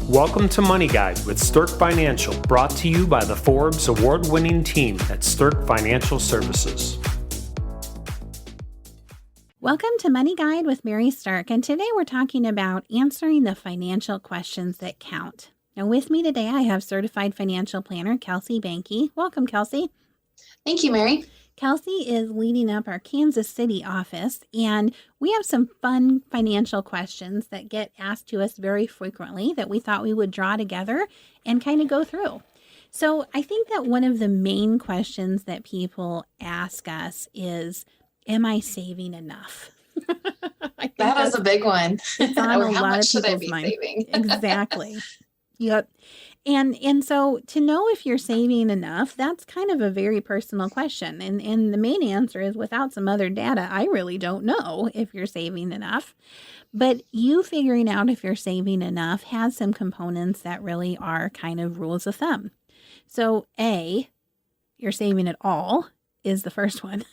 Welcome to Money Guide with Sterk Financial, brought to you by the Forbes award-winning team at Sterk Financial Services. Welcome to Money Guide with Mary Sterk, and today we're talking about answering the financial questions that count. Now with me today I have Certified Financial Planner Kelsey Bankey. Welcome, Kelsey. Thank you, Mary. Kelsey is leading up our Kansas City office, and we have some fun financial questions that get asked to us very frequently that we thought we would draw together and kind of go through. So I think that one of the main questions that people ask us is, am I saving enough? That is a big one. It's on a How lot much of should I people's be mind. saving? Exactly. Yep. And so to know if you're saving enough, that's kind of a very personal question. And the main answer is, without some other data, I really don't know if you're saving enough. But you figuring out if you're saving enough has some components that really are kind of rules of thumb. So A, you're saving at all is the first one.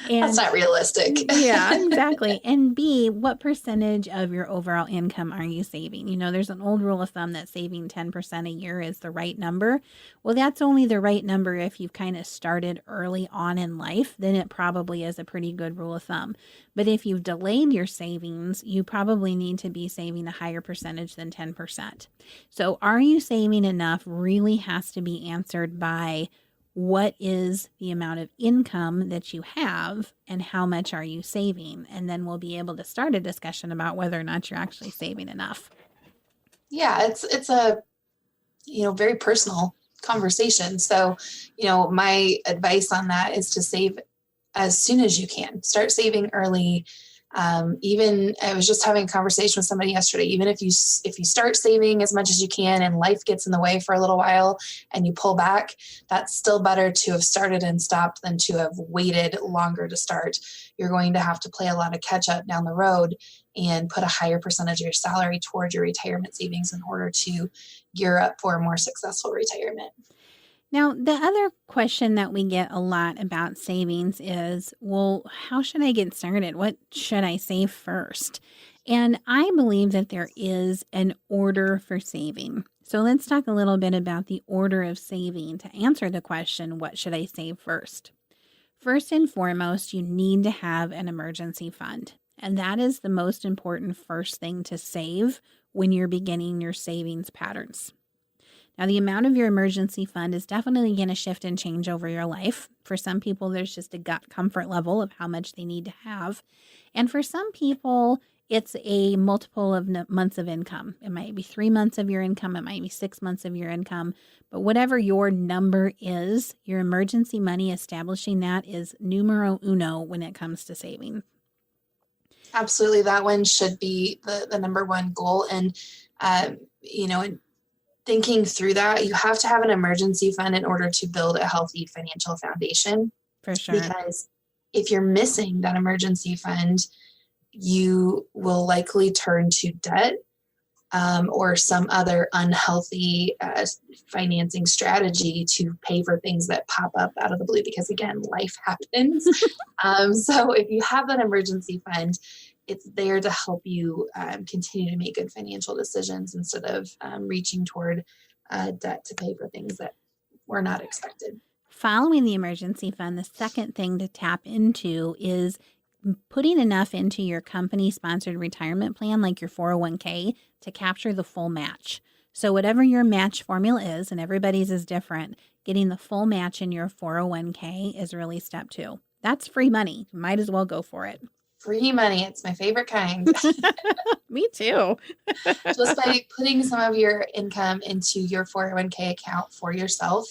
And that's not realistic. Yeah, exactly. And B, what percentage of your overall income are you saving? You know, there's an old rule of thumb that saving 10% a year is the right number. Well, that's only the right number if you've kind of started early on in life, then it probably is a pretty good rule of thumb. But if you've delayed your savings, you probably need to be saving a higher percentage than 10%. So are you saving enough really has to be answered by what is the amount of income that you have and how much are you saving? And then we'll be able to start a discussion about whether or not you're actually saving enough. Yeah, it's a, very personal conversation. So, my advice on that is to save as soon as you can. Start saving early. Even I was just having a conversation with somebody yesterday, even if you start saving as much as you can and life gets in the way for a little while and you pull back, that's still better to have started and stopped than to have waited longer to start. You're going to have to play a lot of catch up down the road and put a higher percentage of your salary toward your retirement savings in order to gear up for a more successful retirement. Now, the other question that we get a lot about savings is, well, how should I get started? What should I save first? And I believe that there is an order for saving. So let's talk a little bit about the order of saving to answer the question, what should I save first? First and foremost, you need to have an emergency fund. And that is the most important first thing to save when you're beginning your savings patterns. Now, the amount of your emergency fund is definitely going to shift and change over your life. For some people, there's just a gut comfort level of how much they need to have. And for some people, it's a multiple of months of income. It might be 3 months of your income. It might be 6 months of your income. But whatever your number is, your emergency money, establishing that is numero uno when it comes to saving. Absolutely. That one should be the number one goal. And, thinking through that, you have to have an emergency fund in order to build a healthy financial foundation. For sure. Because if you're missing that emergency fund, you will likely turn to debt or some other unhealthy financing strategy to pay for things that pop up out of the blue. Because again, life happens. So if you have that emergency fund, it's there to help you continue to make good financial decisions instead of reaching toward debt to pay for things that were not expected. Following the emergency fund, the second thing to tap into is putting enough into your company-sponsored retirement plan, like your 401k, to capture the full match. So whatever your match formula is, and everybody's is different, getting the full match in your 401k is really step 2. That's free money. You might as well go for it. Free money. It's my favorite kind. Me too. Just by putting some of your income into your 401k account for yourself,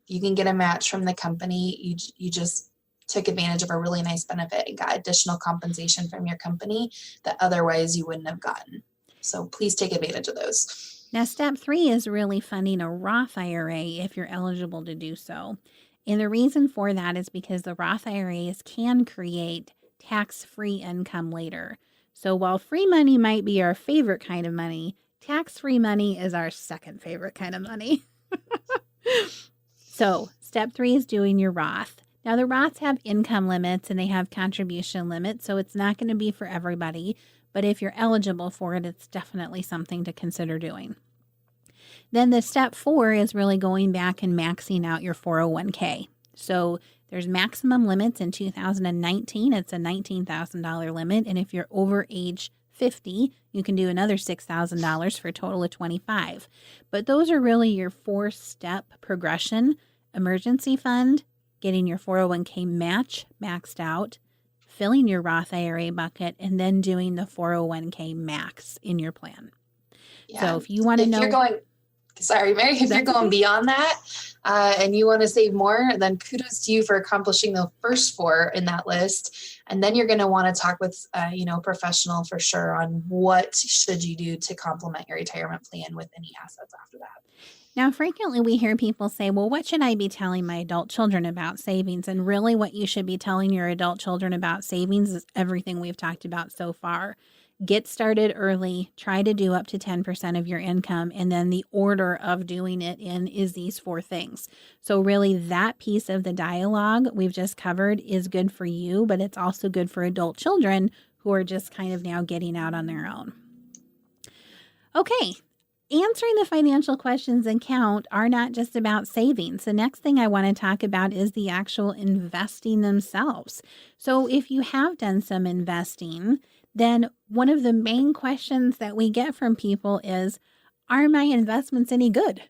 you can get a match from the company. You just took advantage of a really nice benefit and got additional compensation from your company that otherwise you wouldn't have gotten. So please take advantage of those. Now, step 3 is really funding a Roth IRA if you're eligible to do so. And the reason for that is because the Roth IRAs can create tax-free income later. So while free money might be our favorite kind of money, tax-free money is our second favorite kind of money. So step 3 is doing your Roth. Now, the Roths have income limits and they have contribution limits, so it's not going to be for everybody. But if you're eligible for it, it's definitely something to consider doing. Then the step 4 is really going back and maxing out your 401k. So there's maximum limits in 2019. It's a $19,000 limit. And if you're over age 50, you can do another $6,000 for a total of $25,000. But those are really your 4-step progression: emergency fund, getting your 401k match maxed out, filling your Roth IRA bucket, and then doing the 401k max in your plan. Yeah. So if you want to know, Sorry, Mary, if you're going beyond that and you want to save more, then kudos to you for accomplishing the first 4 in that list. And then you're going to want to talk with, professional for sure on what should you do to complement your retirement plan with any assets after that. Now, frequently we hear people say, well, what should I be telling my adult children about savings? And really what you should be telling your adult children about savings is everything we've talked about so far. Get started early, try to do up to 10% of your income, and then the order of doing it in is these 4 things. So really that piece of the dialogue we've just covered is good for you, but it's also good for adult children who are just kind of now getting out on their own. Okay. Answering the financial questions and count are not just about savings. The next thing I want to talk about is the actual investing themselves. So if you have done some investing, then one of the main questions that we get from people is, are my investments any good?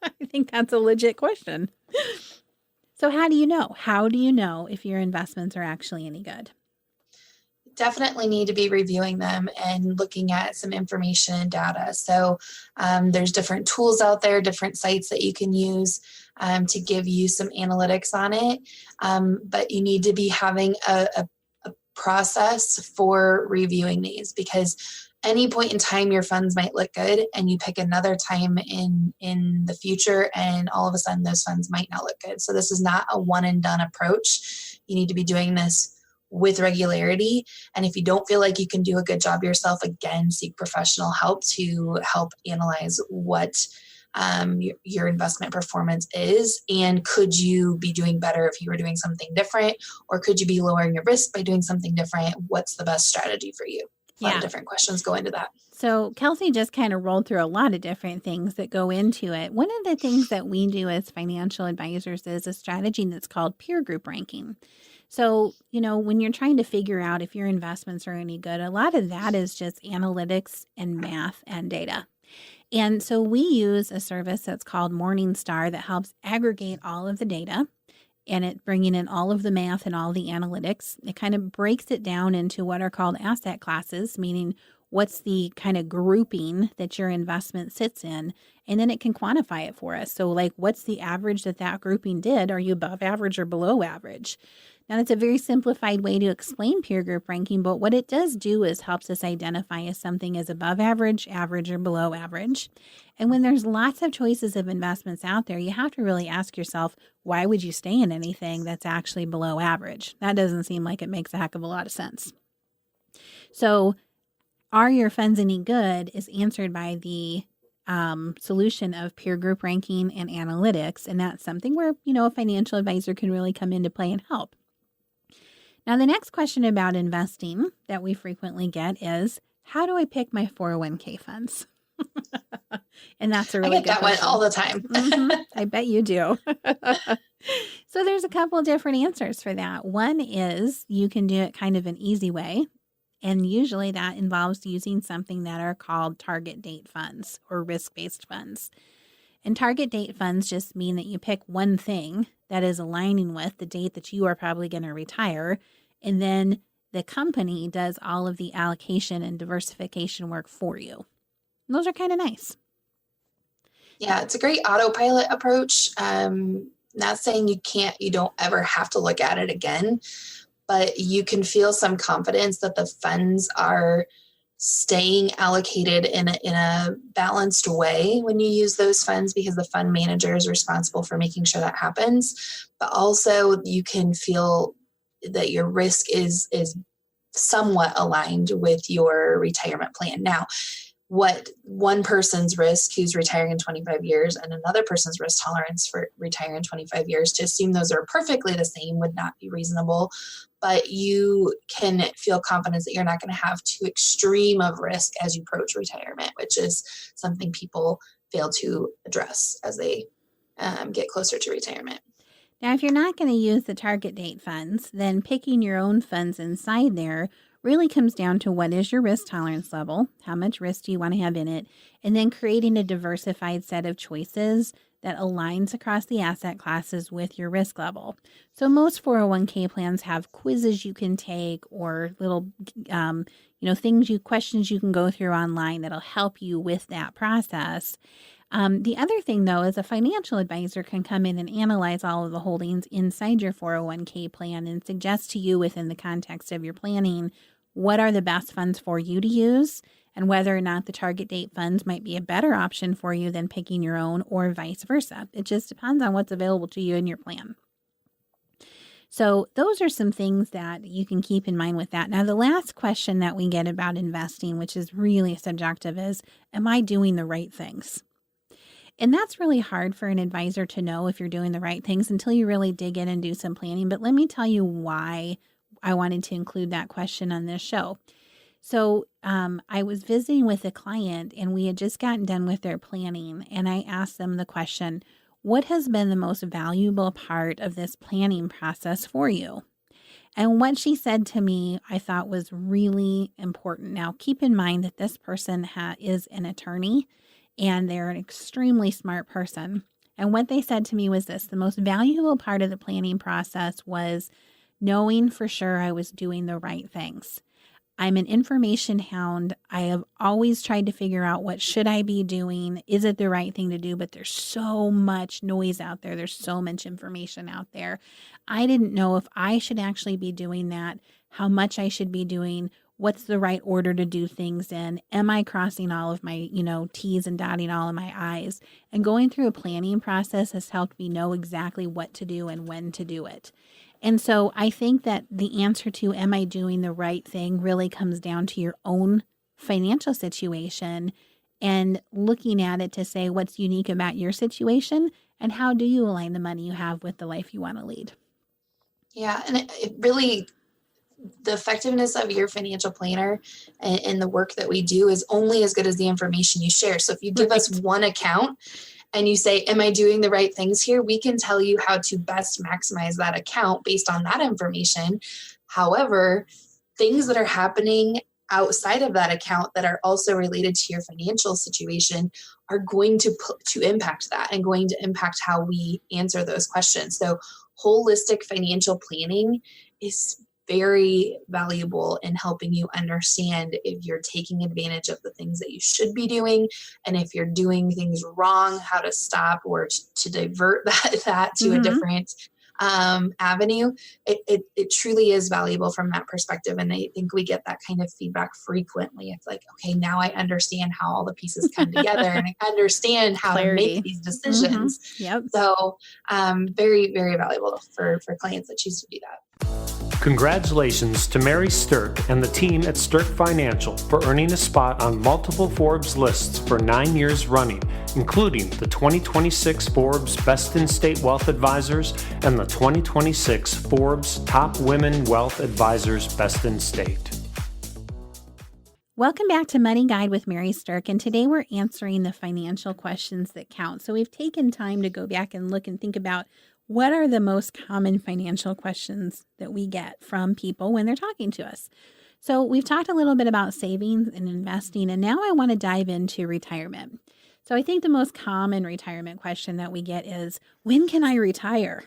I think that's a legit question. So how do you know? How do you know if your investments are actually any good? Definitely need to be reviewing them and looking at some information and data. So there's different tools out there, different sites that you can use to give you some analytics on it. But you need to be having a process for reviewing these, because any point in time your funds might look good and you pick another time in the future and all of a sudden those funds might not look good. So this is not a one and done approach. You need to be doing this with regularity. And if you don't feel like you can do a good job yourself, again, seek professional help to help analyze what your investment performance is, and could you be doing better if you were doing something different, or could you be lowering your risk by doing something different? What's the best strategy for you? A lot of different questions go into that. So Kelsey just kind of rolled through a lot of different things that go into it. One of the things that we do as financial advisors is a strategy that's called peer group ranking. So, when you're trying to figure out if your investments are any good, a lot of that is just analytics and math and data. And so we use a service that's called Morningstar that helps aggregate all of the data, and it bringing in all of the math and all the analytics. It kind of breaks it down into what are called asset classes, meaning what's the kind of grouping that your investment sits in, and then it can quantify it for us. So like, what's the average that grouping did? Are you above average or below average? Now, it's a very simplified way to explain peer group ranking, but what it does do is helps us identify if something is above average, average, or below average. And when there's lots of choices of investments out there, you have to really ask yourself, why would you stay in anything that's actually below average? That doesn't seem like it makes a heck of a lot of sense. So, are your funds any good is answered by the solution of peer group ranking and analytics. And that's something where, a financial advisor can really come into play and help. Now, the next question about investing that we frequently get is, how do I pick my 401k funds? And that's a really good question. I get that one all the time. I bet you do. So there's a couple of different answers for that. One is you can do it kind of an easy way. And usually that involves using something that are called target date funds or risk-based funds. And target date funds just mean that you pick one thing that is aligning with the date that you are probably going to retire. And then the company does all of the allocation and diversification work for you. And those are kind of nice. Yeah, it's a great autopilot approach. Not saying you don't ever have to look at it again, but you can feel some confidence that the funds are staying allocated in a balanced way when you use those funds, because the fund manager is responsible for making sure that happens. But also you can feel that your risk is somewhat aligned with your retirement plan. Now, what one person's risk who's retiring in 25 years and another person's risk tolerance for retiring in 25 years, to assume those are perfectly the same would not be reasonable. but you can feel confident that you're not going to have too extreme of risk as you approach retirement, which is something people fail to address as they get closer to retirement. Now, if you're not going to use the target date funds, then picking your own funds inside there really comes down to what is your risk tolerance level, how much risk do you want to have in it, and then creating a diversified set of choices that aligns across the asset classes with your risk level. So most 401k plans have quizzes you can take or little, questions you can go through online that'll help you with that process. The other thing, though, is a financial advisor can come in and analyze all of the holdings inside your 401k plan and suggest to you within the context of your planning what are the best funds for you to use and whether or not the target date funds might be a better option for you than picking your own or vice versa. It just depends on what's available to you in your plan. So those are some things that you can keep in mind with that. Now, the last question that we get about investing, which is really subjective, is, am I doing the right things? And that's really hard for an advisor to know if you're doing the right things until you really dig in and do some planning. But let me tell you why I wanted to include that question on this show. So I was visiting with a client and we had just gotten done with their planning. And I asked them the question, what has been the most valuable part of this planning process for you? And what she said to me, I thought was really important. Now, keep in mind that this person is an attorney and they're an extremely smart person. And what they said to me was this: the most valuable part of the planning process was knowing for sure I was doing the right things. I'm an information hound. I have always tried to figure out what should I be doing? Is it the right thing to do? But there's so much noise out there. There's so much information out there. I didn't know if I should actually be doing that, how much I should be doing, what's the right order to do things in. Am I crossing all of my, T's and dotting all of my I's? And going through a planning process has helped me know exactly what to do and when to do it. And so I think that the answer to, am I doing the right thing, really comes down to your own financial situation and looking at it to say what's unique about your situation and how do you align the money you have with the life you want to lead. Yeah. And it really, the effectiveness of your financial planner and the work that we do is only as good as the information you share. So if you give us one account and you say, am I doing the right things here? We can tell you how to best maximize that account based on that information. However, things that are happening outside of that account that are also related to your financial situation are going to impact that and going to impact how we answer those questions. So holistic financial planning is very valuable in helping you understand if you're taking advantage of the things that you should be doing, and if you're doing things wrong, how to stop or to divert that to a different avenue. It truly is valuable from that perspective. And I think we get that kind of feedback frequently. It's like, okay, now I understand how all the pieces come together and I understand how Clarity. to make these decisions. Yep. So very, very valuable for clients that choose to do that. Congratulations to Mary Sterk and the team at Sterk Financial for earning a spot on multiple Forbes lists for 9 years running, including the 2026 Forbes Best in State Wealth Advisors and the 2026 Forbes Top Women Wealth Advisors Best in State. Welcome back to Money Guide with Mary Sterk, and today we're answering the financial questions that count. So we've taken time to go back and look and think about what are the most common financial questions that we get from people when they're talking to us. So we've talked a little bit about savings and investing, and now I want to dive into retirement. So I think the most common retirement question that we get is, when can I retire?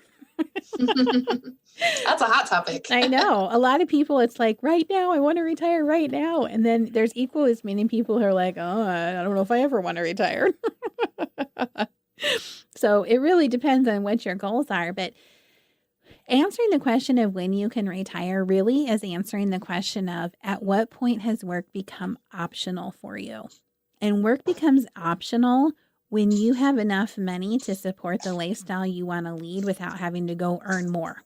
That's a hot topic. I know. A lot of people, it's like, right now, I want to retire right now. And then there's equally as many people who are like, oh, I don't know if I ever want to retire. So it really depends on what your goals are. But answering the question of when you can retire really is answering the question of, at what point has work become optional for you? And work becomes optional when you have enough money to support the lifestyle you want to lead without having to go earn more.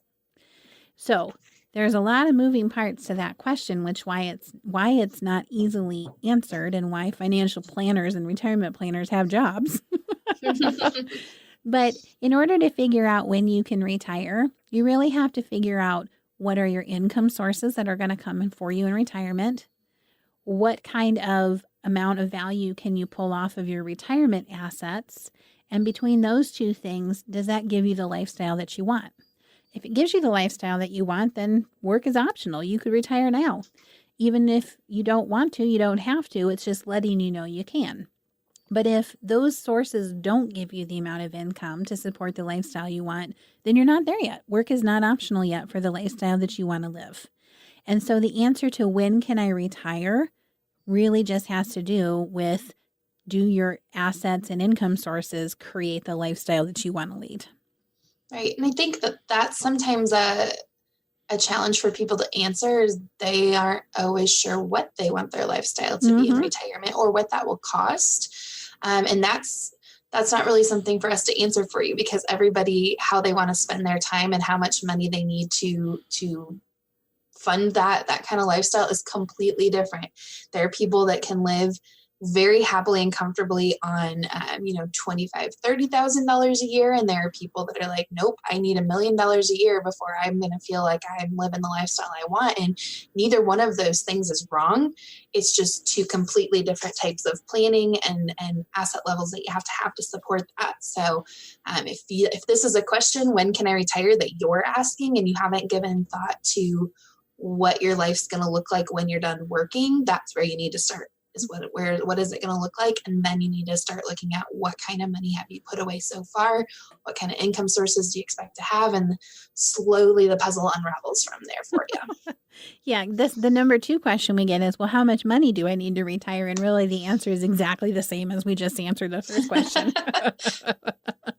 So there's a lot of moving parts to that question, which why it's not easily answered and why financial planners and retirement planners have jobs. But in order to figure out when you can retire, you really have to figure out What are your income sources that are going to come in for you in retirement? What kind of amount of value can you pull off of your retirement assets? And between those two things, does that give you the lifestyle that you want? If it gives you the lifestyle that you want, then work is optional. You could retire now. Even if you don't want to, you don't have to. It's just letting you know you can. But if those sources don't give you the amount of income to support the lifestyle you want, then you're not there yet. Work is not optional yet for the lifestyle that you want to live. And so the answer to when can I retire really just has to do with, do your assets and income sources create the lifestyle that you want to lead? Right. And I think that that's sometimes a challenge for people to answer, is they aren't always sure what they want their lifestyle to be in retirement or what that will cost. And that's not really something for us to answer for you, because everybody, how they want to spend their time and how much money they need to fund that kind of lifestyle is completely different. There are people that can live very happily and comfortably on, $25,000, $30,000 a year. And there are people that are like, nope, I need $1 million a year before I'm going to feel like I'm living the lifestyle I want. And neither one of those things is wrong. It's just two completely different types of planning and asset levels that you have to support that. So if this is a question, when can I retire, that you're asking, and you haven't given thought to what your life's going to look like when you're done working, that's where you need to start. Is what is it going to look like? And then you need to start looking at what kind of money have you put away so far? What kind of income sources do you expect to have? And slowly the puzzle unravels from there for you. Yeah. The number 2 question we get is, well, how much money do I need to retire? And really the answer is exactly the same as we just answered the first question.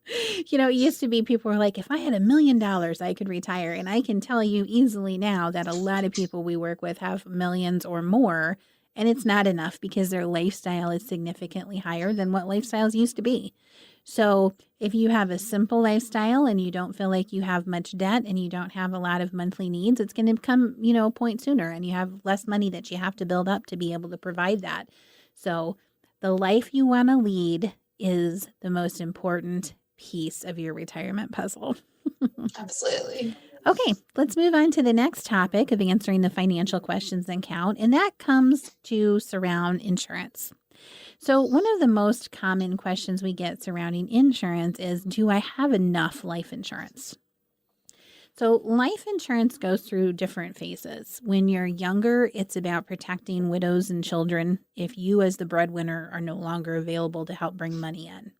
It used to be people were like, if I had $1 million, I could retire. And I can tell you easily now that a lot of people we work with have millions or more. And it's not enough because their lifestyle is significantly higher than what lifestyles used to be. So if you have a simple lifestyle and you don't feel like you have much debt and you don't have a lot of monthly needs, it's going to come, a point sooner, and you have less money that you have to build up to be able to provide that. So the life you want to lead is the most important piece of your retirement puzzle. Absolutely. Okay, let's move on to the next topic of answering the financial questions that count, and that comes to surround insurance. So one of the most common questions we get surrounding insurance is, do I have enough life insurance? So life insurance goes through different phases. When you're younger, it's about protecting widows and children if you as the breadwinner are no longer available to help bring money in.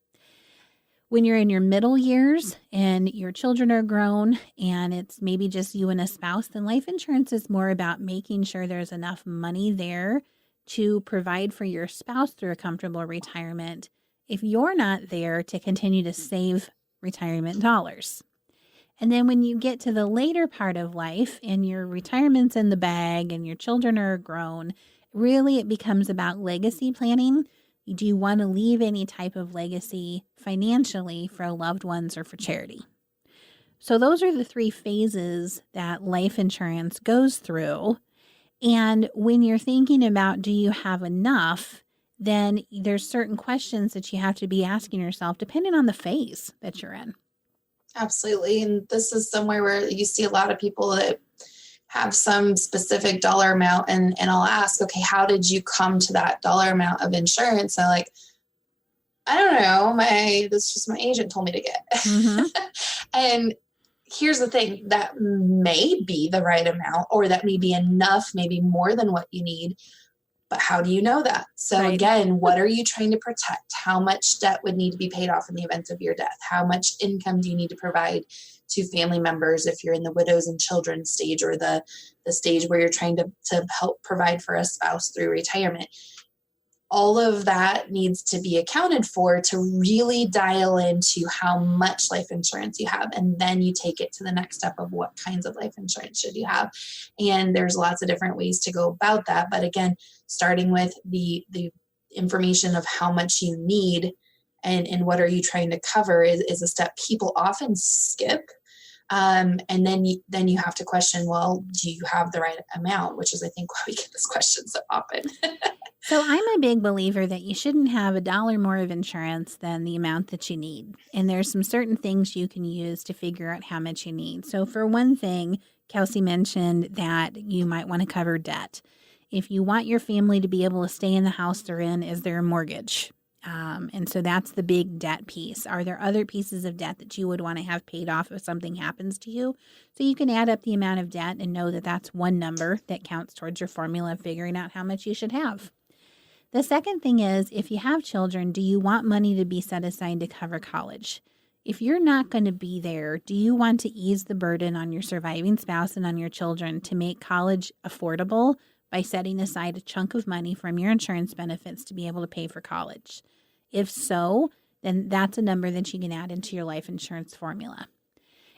When you're in your middle years and your children are grown and it's maybe just you and a spouse, then life insurance is more about making sure there's enough money there to provide for your spouse through a comfortable retirement if you're not there to continue to save retirement dollars. And then when you get to the later part of life and your retirement's in the bag and your children are grown, really it becomes about legacy planning. Do you want to leave any type of legacy financially for loved ones or for charity? So those are the 3 phases that life insurance goes through. And when you're thinking about, do you have enough, then there's certain questions that you have to be asking yourself depending on the phase that you're in. Absolutely. And this is somewhere where you see a lot of people that have some specific dollar amount, and I'll ask, okay, how did you come to that dollar amount of insurance? And I don't know, that's just my agent told me to get. Mm-hmm. And here's the thing, that may be the right amount, or that may be enough, maybe more than what you need. But how do you know that? So Again, what are you trying to protect? How much debt would need to be paid off in the event of your death? How much income do you need to provide to family members if you're in the widows and children stage, or the stage where you're trying to help provide for a spouse through retirement? All of that needs to be accounted for to really dial into how much life insurance you have. And then you take it to the next step of what kinds of life insurance should you have. And there's lots of different ways to go about that. But again, starting with the information of how much you need and what are you trying to cover is a step people often skip. And then you have to question, well, do you have the right amount? Which is, I think, why we get this question so often. So I'm a big believer that you shouldn't have $1 more of insurance than the amount that you need. And there's some certain things you can use to figure out how much you need. So for one thing, Kelsey mentioned that you might want to cover debt. If you want your family to be able to stay in the house they're in, is there a mortgage? And so that's the big debt piece. Are there other pieces of debt that you would want to have paid off if something happens to you? So you can add up the amount of debt and know that that's one number that counts towards your formula of figuring out how much you should have. The second thing is, if you have children, do you want money to be set aside to cover college? If you're not going to be there, do you want to ease the burden on your surviving spouse and on your children to make college affordable by setting aside a chunk of money from your insurance benefits to be able to pay for college? If so, then that's a number that you can add into your life insurance formula.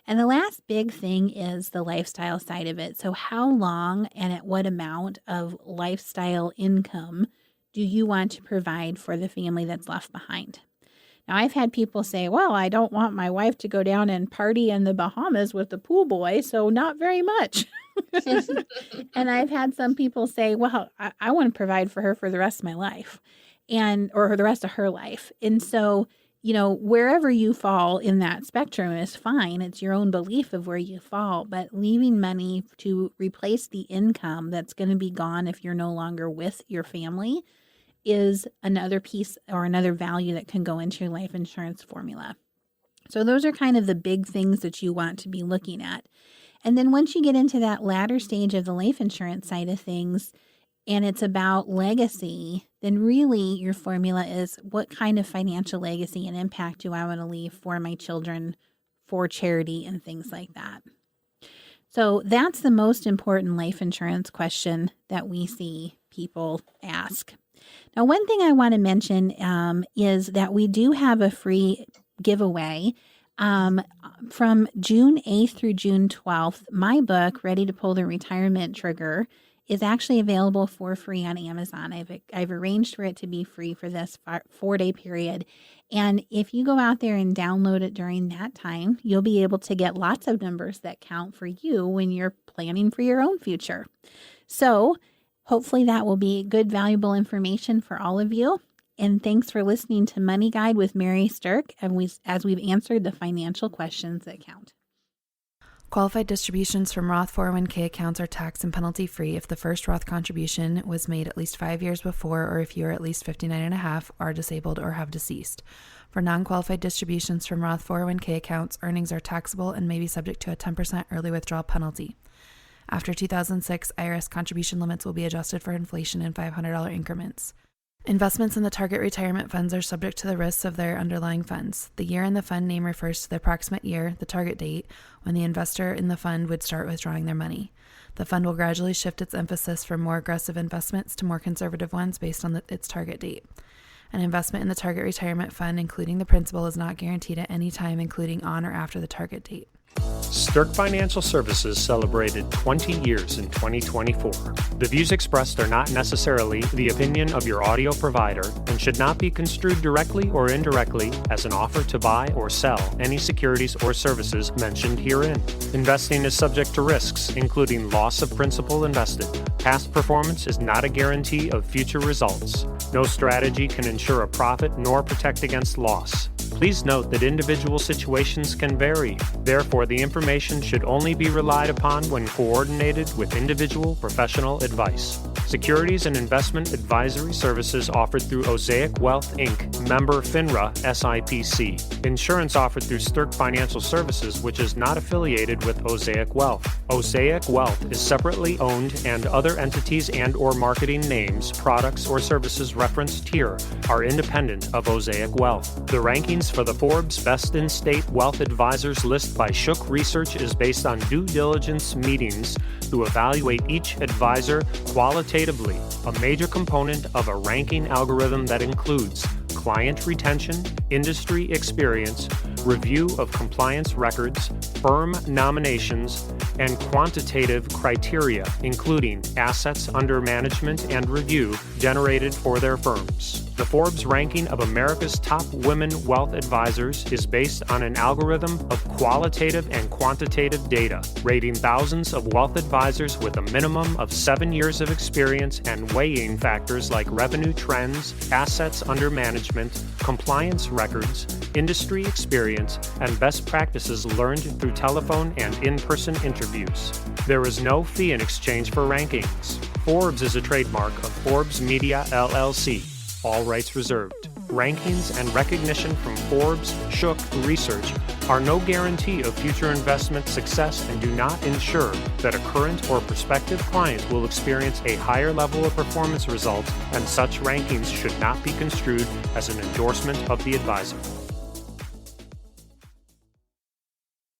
And the last big thing is the lifestyle side of it. So how long and at what amount of lifestyle income do you want to provide for the family that's left behind? Now, I've had people say, well, I don't want my wife to go down and party in the Bahamas with the pool boy, so not very much. And I've had some people say, well, I want to provide for her for the rest of my life or the rest of her life. And so, wherever you fall in that spectrum is fine. It's your own belief of where you fall, but leaving money to replace the income that's going to be gone if you're no longer with your family is another piece or another value that can go into your life insurance formula. So those are kind of the big things that you want to be looking at. And then once you get into that latter stage of the life insurance side of things, and it's about legacy, then really your formula is what kind of financial legacy and impact do I want to leave for my children, for charity, and things like that. So that's the most important life insurance question that we see people ask. Now, one thing I want to mention is that we do have a free giveaway from June 8th through June 12th. My book, Ready to Pull the Retirement Trigger, is actually available for free on Amazon. I've arranged for it to be free for this 4-day period. And if you go out there and download it during that time, you'll be able to get lots of numbers that count for you when you're planning for your own future. So hopefully that will be good, valuable information for all of you. And thanks for listening to Money Guide with Mary Sterk, as we've answered the financial questions that count. Qualified distributions from Roth 401k accounts are tax and penalty free if the first Roth contribution was made at least 5 years before, or if you are at least 59 and a half, are disabled, or have deceased. For non-qualified distributions from Roth 401k accounts, earnings are taxable and may be subject to a 10% early withdrawal penalty. After 2006, IRS contribution limits will be adjusted for inflation in $500 increments. Investments in the target retirement funds are subject to the risks of their underlying funds. The year in the fund name refers to the approximate year, the target date, when the investor in the fund would start withdrawing their money. The fund will gradually shift its emphasis from more aggressive investments to more conservative ones based on its target date. An investment in the target retirement fund, including the principal, is not guaranteed at any time, including on or after the target date. Sterk Financial Services celebrated 20 years in 2024. The views expressed are not necessarily the opinion of your audio provider and should not be construed directly or indirectly as an offer to buy or sell any securities or services mentioned herein. Investing is subject to risks, including loss of principal invested. Past performance is not a guarantee of future results. No strategy can ensure a profit nor protect against loss. Please note that individual situations can vary. Therefore, the information should only be relied upon when coordinated with individual professional advice. Securities and investment advisory services offered through Osaic Wealth, Inc., member FINRA, SIPC. Insurance offered through Sterk Financial Services, which is not affiliated with Osaic Wealth. Osaic Wealth is separately owned, and other entities and/or marketing names, products, or services referenced here are independent of Osaic Wealth. The rankings for the Forbes Best in State Wealth Advisors list by Shook Research is based on due diligence meetings to evaluate each advisor qualitatively, a major component of a ranking algorithm that includes client retention, industry experience, review of compliance records, firm nominations, and quantitative criteria, including assets under management and review generated for their firms. The Forbes ranking of America's top women wealth advisors is based on an algorithm of qualitative and quantitative data, rating thousands of wealth advisors with a minimum of 7 years of experience and weighing factors like revenue trends, assets under management, compliance records, industry experience, and best practices learned through telephone and in-person interviews. There is no fee in exchange for rankings. Forbes is a trademark of Forbes Media LLC. All rights reserved. Rankings and recognition from Forbes, Shook Research are no guarantee of future investment success and do not ensure that a current or prospective client will experience a higher level of performance results, and such rankings should not be construed as an endorsement of the advisor.